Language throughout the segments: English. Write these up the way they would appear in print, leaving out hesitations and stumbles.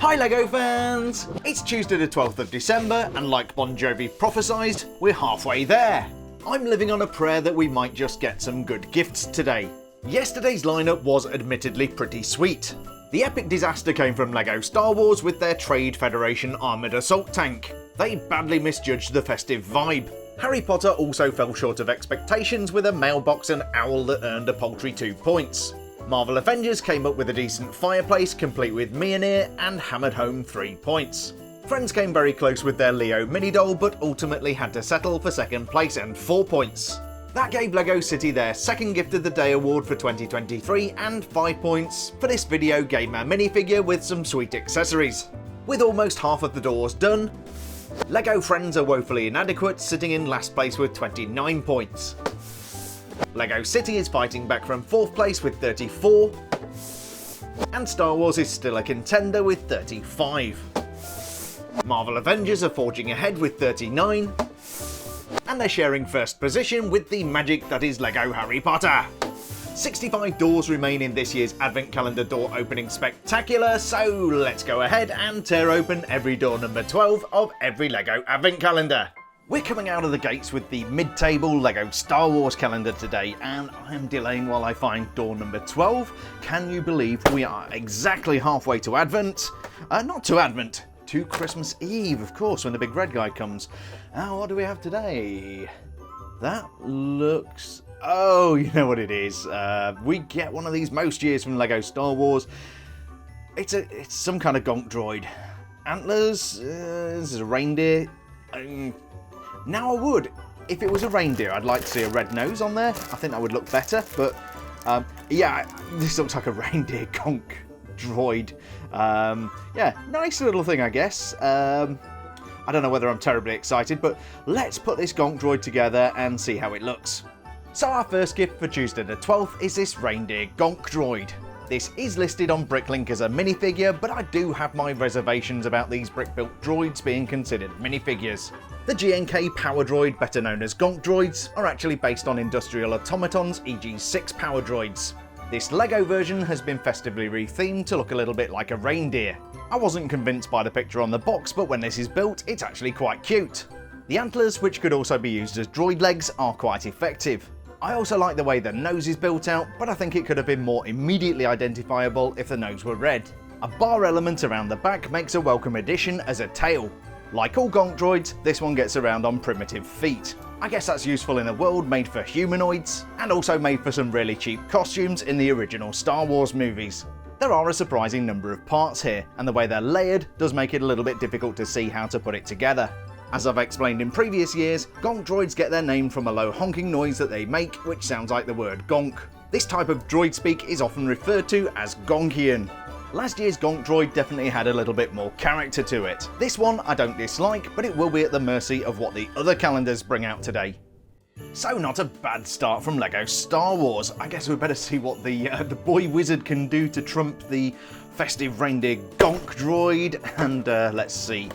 Hi LEGO fans! It's Tuesday the 12th of December and like Bon Jovi prophesied, we're halfway there. I'm living on a prayer that we might just get some good gifts today. Yesterday's lineup was admittedly pretty sweet. The epic disaster came from LEGO Star Wars with their Trade Federation armoured assault tank. They badly misjudged the festive vibe. Harry Potter also fell short of expectations with a mailbox and owl that earned a paltry 2 points. Marvel Avengers came up with a decent fireplace complete with Mjolnir and hammered home 3 points. Friends came very close with their Leo mini doll but ultimately had to settle for second place and 4 points. That gave LEGO City their second Gift of the Day award for 2023 and 5 points for this video gamer minifigure with some sweet accessories. With almost half of the doors done, LEGO Friends are woefully inadequate, sitting in last place with 29 points. LEGO City is fighting back from 4th place with 34, and Star Wars is still a contender with 35. Marvel Avengers are forging ahead with 39, and they're sharing first position with the magic that is LEGO Harry Potter. 65 doors remain in this year's Advent Calendar door opening spectacular, so let's go ahead and tear open every door number 12 of every LEGO Advent Calendar. We're coming out of the gates with the mid-table LEGO Star Wars calendar today, and I am delaying while I find door number 12. Can you believe we are exactly halfway to Advent? Not to Advent, to Christmas Eve, of course, when the big red guy comes. What do we have today? That looks... Oh, you know what it is. We get one of these most years from LEGO Star Wars. It's some kind of gonk droid. Antlers, this is a reindeer. Now I would, if it was a reindeer, I'd like to see a red nose on there. I think that would look better, but yeah, this looks like a reindeer gonk droid. Yeah, nice little thing, I guess. I don't know whether I'm terribly excited, but let's put this gonk droid together and see how it looks. So our first gift for Tuesday the 12th is this reindeer gonk droid. This is listed on Bricklink as a minifigure, but I do have my reservations about these brick-built droids being considered minifigures. The GNK Power Droid, better known as Gonk Droids, are actually based on industrial automatons, e.g. 6 Power Droids. This LEGO version has been festively rethemed to look a little bit like a reindeer. I wasn't convinced by the picture on the box, but when this is built, it's actually quite cute. The antlers, which could also be used as droid legs, are quite effective. I also like the way the nose is built out, but I think it could have been more immediately identifiable if the nose were red. A bar element around the back makes a welcome addition as a tail. Like all gonk droids, this one gets around on primitive feet. I guess that's useful in a world made for humanoids, and also made for some really cheap costumes in the original Star Wars movies. There are a surprising number of parts here, and the way they're layered does make it a little bit difficult to see how to put it together. As I've explained in previous years, gonk droids get their name from a low honking noise that they make, which sounds like the word gonk. This type of droid speak is often referred to as gonkian. Last year's gonk droid definitely had a little bit more character to it. This one I don't dislike, but it will be at the mercy of what the other calendars bring out today. So not a bad start from LEGO Star Wars. I guess we better see what the boy wizard can do to trump the festive reindeer gonk droid, and let's see.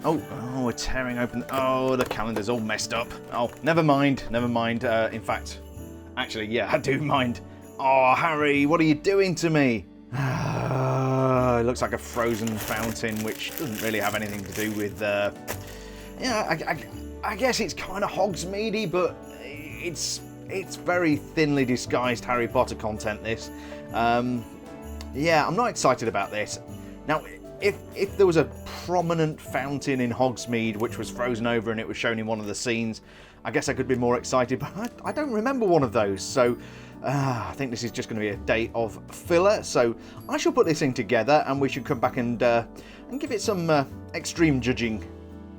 Oh, we're tearing open. Oh, the calendar's all messed up. Oh, never mind. In fact, actually, yeah, I do mind. Oh, Harry, what are you doing to me? It looks like a frozen fountain, which doesn't really have anything to do with, yeah, I guess it's kind of Hogsmeade-y, but it's very thinly disguised Harry Potter content, this. Yeah, I'm not excited about this. Now, if there was a prominent fountain in Hogsmeade which was frozen over and it was shown in one of the scenes, I guess I could be more excited, but I don't remember one of those, so I think this is just going to be a day of filler, so I shall put this thing together and we should come back and give it some extreme judging.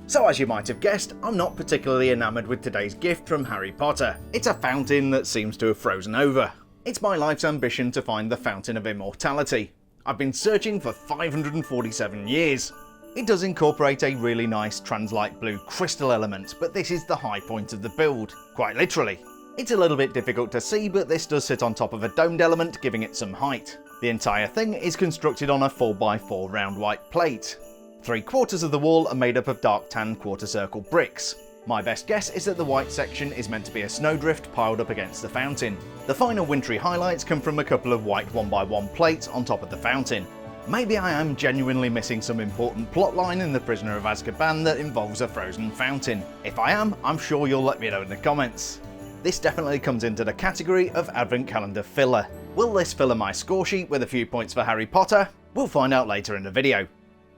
So as you might have guessed, I'm not particularly enamoured with today's gift from Harry Potter. It's a fountain that seems to have frozen over. It's my life's ambition to find the Fountain of Immortality. I've been searching for 547 years. It does incorporate a really nice trans-light blue crystal element, but this is the high point of the build, quite literally. It's a little bit difficult to see, but this does sit on top of a domed element, giving it some height. The entire thing is constructed on a 4x4 round white plate. 3/4 of the wall are made up of dark tan quarter circle bricks. My best guess is that the white section is meant to be a snowdrift piled up against the fountain. The final wintry highlights come from a couple of white 1x1 plates on top of the fountain. Maybe I am genuinely missing some important plotline in The Prisoner of Azkaban that involves a frozen fountain. If I am, I'm sure you'll let me know in the comments. This definitely comes into the category of advent calendar filler. Will this filler my score sheet with a few points for Harry Potter? We'll find out later in the video.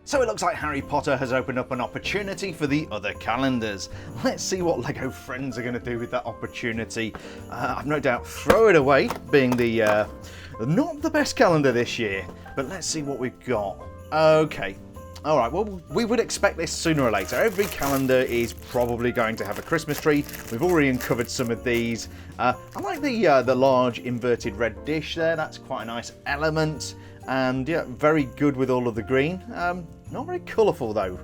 So it looks like Harry Potter has opened up an opportunity for the other calendars. Let's see what LEGO Friends are going to do with that opportunity. I've no doubt throw it away, being the not the best calendar this year. But let's see what we've got. Okay. Alright, well, we would expect this sooner or later. Every calendar is probably going to have a Christmas tree. We've already uncovered some of these. I like the large inverted red dish there. That's quite a nice element. And yeah, very good with all of the green. Not very colourful though.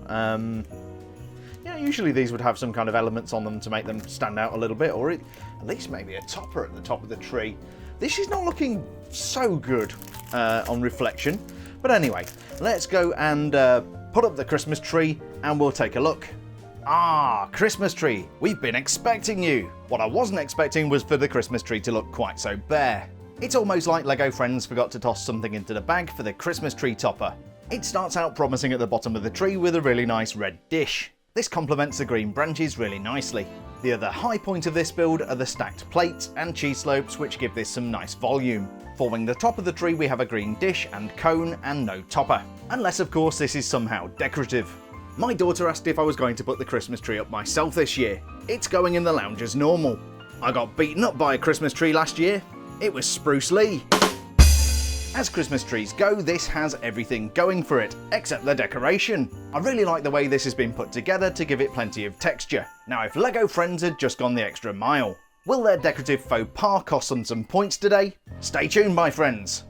Yeah, usually these would have some kind of elements on them to make them stand out a little bit, or at least maybe a topper at the top of the tree. This is not looking so good on reflection. But anyway, let's go and put up the Christmas tree and we'll take a look. Ah, Christmas tree, we've been expecting you. What I wasn't expecting was for the Christmas tree to look quite so bare. It's almost like LEGO Friends forgot to toss something into the bag for the Christmas tree topper. It starts out promising at the bottom of the tree with a really nice red dish. This complements the green branches really nicely. The other high point of this build are the stacked plates and cheese slopes, which give this some nice volume. Forming the top of the tree we have a green dish and cone and no topper. Unless of course this is somehow decorative. My daughter asked if I was going to put the Christmas tree up myself this year. It's going in the lounge as normal. I got beaten up by a Christmas tree last year. It was Spruce Lee. As Christmas trees go, this has everything going for it, except the decoration. I really like the way this has been put together to give it plenty of texture. Now if LEGO Friends had just gone the extra mile, will their decorative faux pas cost them some points today? Stay tuned, my friends.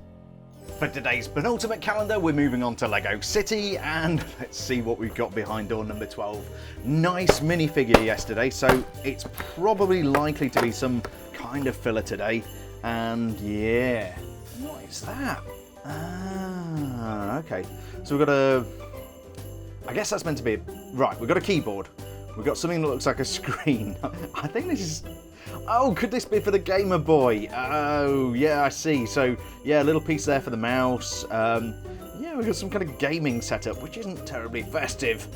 For today's penultimate calendar, we're moving on to LEGO City, and let's see what we've got behind door number 12. Nice minifigure yesterday, so it's probably likely to be some kind of filler today. And yeah, what is that? Ah, okay. So we've got I guess that's meant to be, right, we've got a keyboard. We've got something that looks like a screen. I think this is, oh, could this be for the Gamer Boy? Oh, yeah, I see. So, yeah, a little piece there for the mouse. Yeah, we've got some kind of gaming setup, which isn't terribly festive.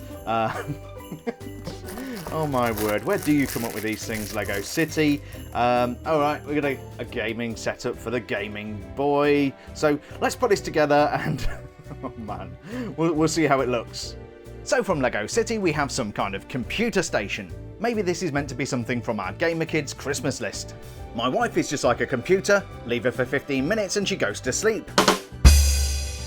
Oh my word, where do you come up with these things, LEGO City? Alright, we've got a gaming setup for the Gaming Boy. So let's put this together and, oh man, we'll see how it looks. So from LEGO City we have some kind of computer station. Maybe this is meant to be something from our Gamer Kids Christmas list. My wife is just like a computer, leave her for 15 minutes and she goes to sleep.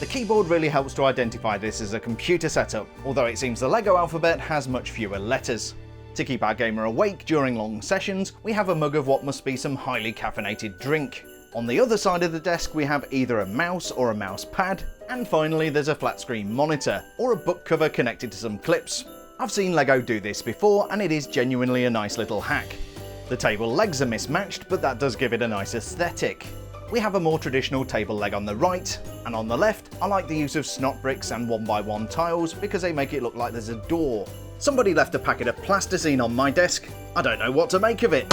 The keyboard really helps to identify this as a computer setup, although it seems the LEGO alphabet has much fewer letters. To keep our gamer awake during long sessions, we have a mug of what must be some highly caffeinated drink. On the other side of the desk we have either a mouse or a mouse pad, and finally there's a flat screen monitor, or a book cover connected to some clips. I've seen LEGO do this before and it is genuinely a nice little hack. The table legs are mismatched, but that does give it a nice aesthetic. We have a more traditional table leg on the right, and on the left I like the use of snot bricks and 1x1 tiles because they make it look like there's a door. Somebody left a packet of plasticine on my desk. I don't know what to make of it.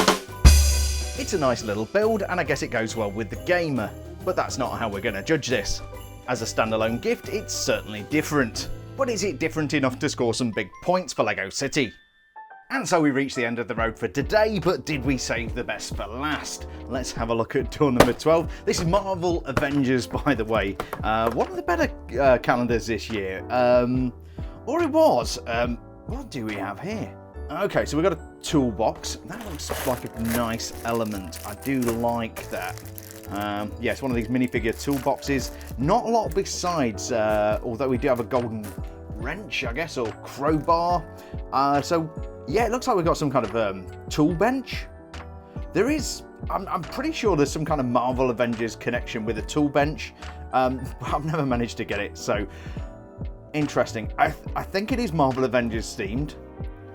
It's a nice little build and I guess it goes well with the gamer, but that's not how we're going to judge this. As a standalone gift, it's certainly different. But is it different enough to score some big points for LEGO City? And so we reached the end of the road for today, but did we save the best for last? Let's have a look at door number 12. This is Marvel Avengers, by the way. One of the better calendars this year. Or it was. What do we have here? Okay, so we've got a toolbox. That looks like a nice element. I do like that. Yeah, it's one of these minifigure toolboxes. Not a lot besides, although we do have a golden wrench, I guess, or crowbar. So, yeah, it looks like we've got some kind of tool bench. There is, I'm pretty sure there's some kind of Marvel Avengers connection with a tool bench. I've never managed to get it, so interesting. I think it is Marvel Avengers themed.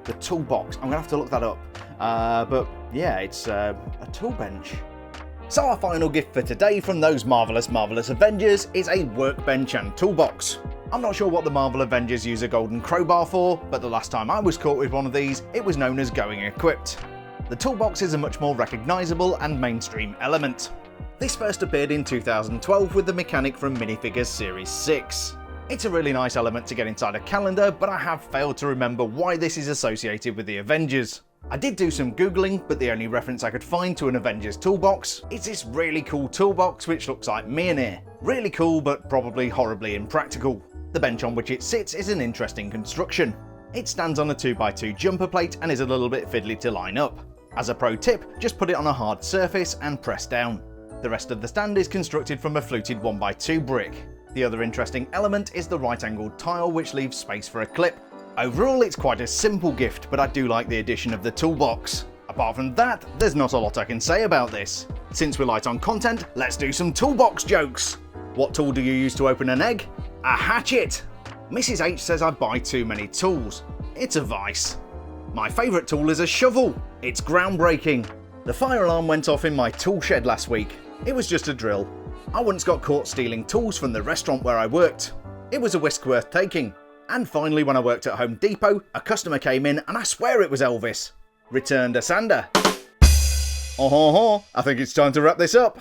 The toolbox, I'm gonna have to look that up. But yeah, it's a tool bench. So our final gift for today from those marvellous Avengers is a workbench and toolbox. I'm not sure what the Marvel Avengers use a golden crowbar for, but the last time I was caught with one of these, it was known as going equipped. The toolbox is a much more recognisable and mainstream element. This first appeared in 2012 with the mechanic from Minifigures Series 6. It's a really nice element to get inside a calendar, but I have failed to remember why this is associated with the Avengers. I did do some googling, but the only reference I could find to an Avengers toolbox is this really cool toolbox which looks like Mjolnir. Really cool, but probably horribly impractical. The bench on which it sits is an interesting construction. It stands on a 2x2 jumper plate and is a little bit fiddly to line up. As a pro tip, just put it on a hard surface and press down. The rest of the stand is constructed from a fluted 1x2 brick. The other interesting element is the right angled tile which leaves space for a clip. Overall it's quite a simple gift, but I do like the addition of the toolbox. Apart from that, there's not a lot I can say about this. Since we're light on content, let's do some toolbox jokes. What tool do you use to open an egg? A hatchet! Mrs H says I buy too many tools. It's a vice. My favourite tool is a shovel. It's groundbreaking. The fire alarm went off in my tool shed last week. It was just a drill. I once got caught stealing tools from the restaurant where I worked. It was a risk worth taking. And finally, when I worked at Home Depot, a customer came in and I swear it was Elvis. Returned a sander. Oh, I think it's time to wrap this up.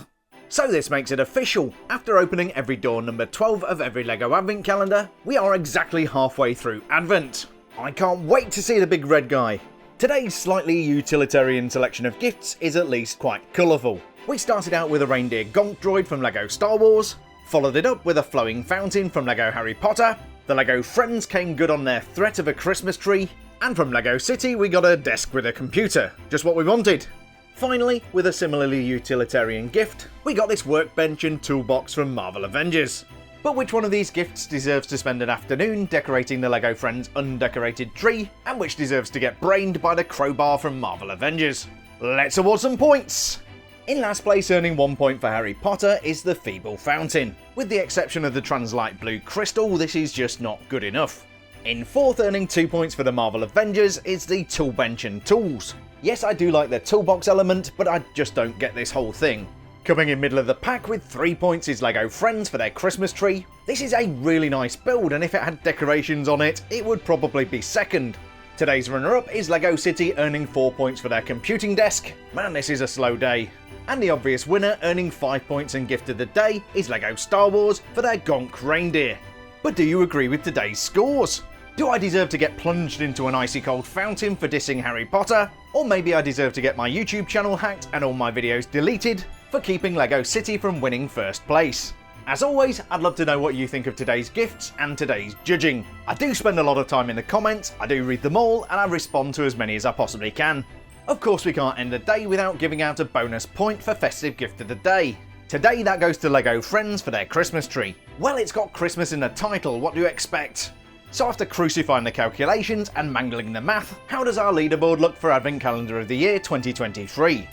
So this makes it official. After opening every door number 12 of every LEGO Advent calendar, we are exactly halfway through Advent. I can't wait to see the big red guy. Today's slightly utilitarian selection of gifts is at least quite colourful. We started out with a reindeer gonk droid from LEGO Star Wars, followed it up with a flowing fountain from LEGO Harry Potter, the LEGO Friends came good on their threat of a Christmas tree, and from LEGO City we got a desk with a computer, just what we wanted. Finally, with a similarly utilitarian gift, we got this workbench and toolbox from Marvel Avengers. But which one of these gifts deserves to spend an afternoon decorating the LEGO Friends undecorated tree, and which deserves to get brained by the crowbar from Marvel Avengers? Let's award some points! In last place, earning 1 point for Harry Potter, is the Feeble Fountain. With the exception of the Translite Blue Crystal, this is just not good enough. In fourth, earning 2 points for the Marvel Avengers, is the Tool Bench and Tools. Yes, I do like the toolbox element, but I just don't get this whole thing. Coming in middle of the pack with 3 points is LEGO Friends for their Christmas tree. This is a really nice build, and if it had decorations on it, it would probably be second. Today's runner-up is LEGO City, earning 4 points for their computing desk. Man, this is a slow day. And the obvious winner, earning 5 points and gift of the day, is LEGO Star Wars for their Gonk reindeer. But do you agree with today's scores? Do I deserve to get plunged into an icy cold fountain for dissing Harry Potter? Or maybe I deserve to get my YouTube channel hacked and all my videos deleted for keeping LEGO City from winning first place? As always, I'd love to know what you think of today's gifts and today's judging. I do spend a lot of time in the comments, I do read them all, and I respond to as many as I possibly can. Of course, we can't end the day without giving out a bonus point for Festive Gift of the Day. Today that goes to LEGO Friends for their Christmas tree. Well, it's got Christmas in the title, what do you expect? So after crucifying the calculations and mangling the math, how does our leaderboard look for Advent Calendar of the Year 2023?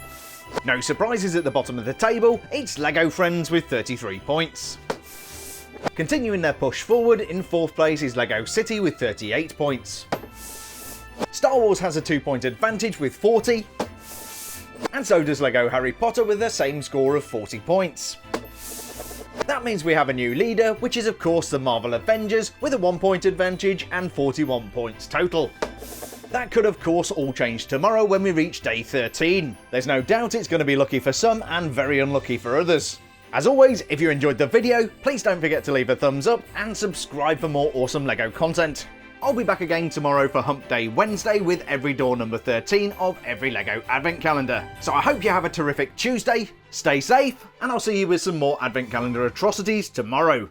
No surprises at the bottom of the table, it's LEGO Friends with 33 points. Continuing their push forward, in fourth place is LEGO City with 38 points. Star Wars has a 2-point advantage with 40, and so does LEGO Harry Potter with the same score of 40 points. That means we have a new leader, which is of course the Marvel Avengers with a 1-point advantage and 41 points total. That could of course all change tomorrow when we reach day 13. There's no doubt it's going to be lucky for some and very unlucky for others. As always, if you enjoyed the video, please don't forget to leave a thumbs up and subscribe for more awesome LEGO content. I'll be back again tomorrow for Hump Day Wednesday with every door number 13 of every LEGO Advent Calendar. So I hope you have a terrific Tuesday, stay safe, and I'll see you with some more Advent Calendar atrocities tomorrow.